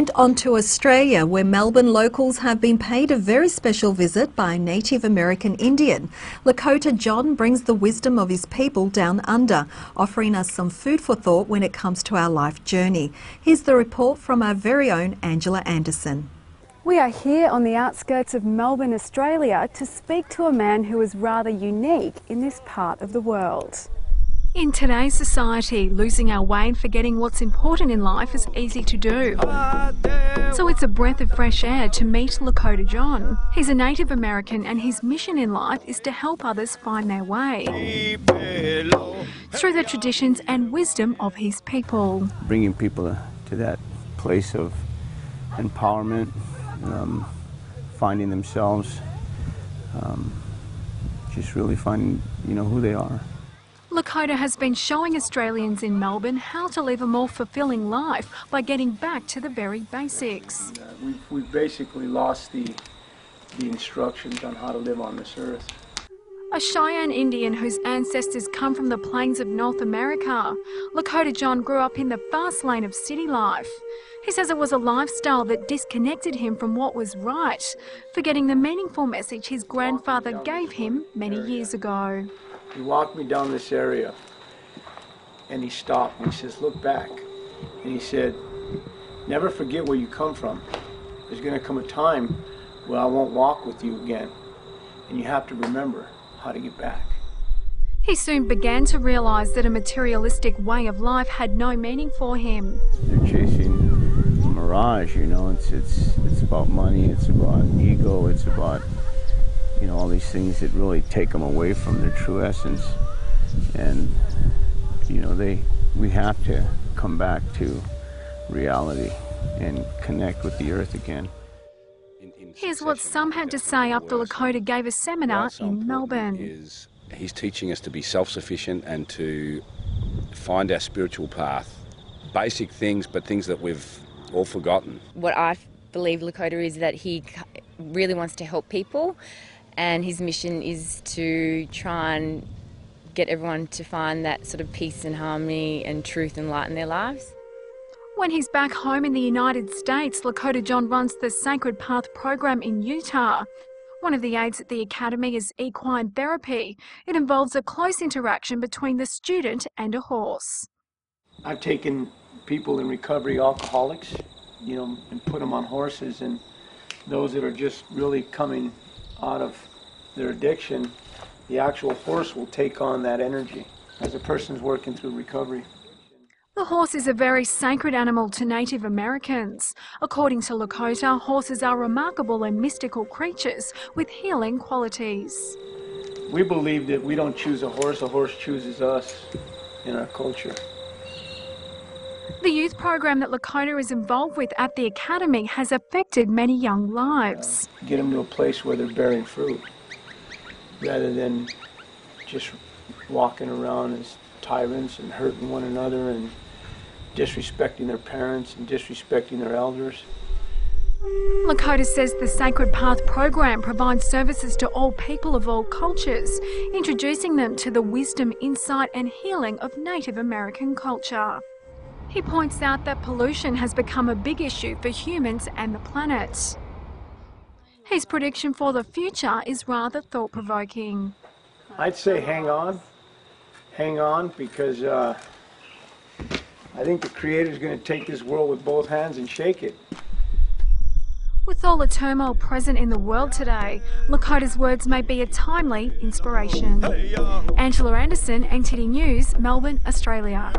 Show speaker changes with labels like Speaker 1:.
Speaker 1: And on to Australia, where Melbourne locals have been paid a very special visit by a Native American Indian. Lakota John brings the wisdom of his people down under, offering us some food for thought when it comes to our life journey. Here's the report from our very own Angela Anderson.
Speaker 2: We are here on the outskirts of Melbourne, Australia, to speak to a man who is rather unique in this part of the world.
Speaker 3: In today's society, losing our way and forgetting what's important in life is easy to do. So it's a breath of fresh air to meet Lakota John. He's a Native American and his mission in life is to help others find their way through the traditions and wisdom of his people.
Speaker 4: Bringing people to that place of empowerment, finding themselves, just really finding, who they are.
Speaker 3: Lakota has been showing Australians in Melbourne how to live a more fulfilling life by getting back to the very basics.
Speaker 5: We've basically lost the instructions on how to live on this earth.
Speaker 3: A Cheyenne Indian whose ancestors come from the plains of North America, Lakota John grew up in the fast lane of city life. He says it was a lifestyle that disconnected him from what was right, forgetting the meaningful message his grandfather gave him many years ago.
Speaker 5: He walked me down this area and he stopped and he says, "Look back." And he said, "Never forget where you come from. There's going to come a time where I won't walk with you again. And you have to remember how to get back."
Speaker 3: He soon began to realise that a materialistic way of life had no meaning for him.
Speaker 4: They're chasing a mirage, it's about money, it's about ego, it's about all these things that really take them away from their true essence. And we have to come back to reality and connect with the earth again.
Speaker 3: Here's what some had to say after Lakota gave a seminar in Melbourne.
Speaker 6: He's teaching us to be self-sufficient and to find our spiritual path. Basic things, but things that we've all forgotten.
Speaker 7: What I believe Lakota is that he really wants to help people, and his mission is to try and get everyone to find that sort of peace and harmony and truth and light in their lives.
Speaker 3: When he's back home in the United States, Lakota John runs the Sacred Path program in Utah. One of the aids at the academy is equine therapy. It involves a close interaction between the student and a horse.
Speaker 5: I've taken people in recovery, alcoholics, and put them on horses, and those that are just really coming out of their addiction, the actual horse will take on that energy as a person's working through recovery.
Speaker 3: The horse is a very sacred animal to Native Americans. According to Lakota, horses are remarkable and mystical creatures with healing qualities.
Speaker 5: We believe that we don't choose a horse chooses us in our culture.
Speaker 3: The youth program that Lakota is involved with at the academy has affected many young lives.
Speaker 5: Get them to a place where they're bearing fruit, rather than just walking around as tyrants and hurting one another and disrespecting their parents and disrespecting their elders.
Speaker 3: Lakota says the Sacred Path program provides services to all people of all cultures, introducing them to the wisdom, insight and healing of Native American culture. He points out that pollution has become a big issue for humans and the planet. His prediction for the future is rather thought-provoking.
Speaker 5: I'd say hang on, because I think the Creator's going to take this world with both hands and shake it.
Speaker 3: With all the turmoil present in the world today, Lakota's words may be a timely inspiration. Angela Anderson, NTD News, Melbourne, Australia.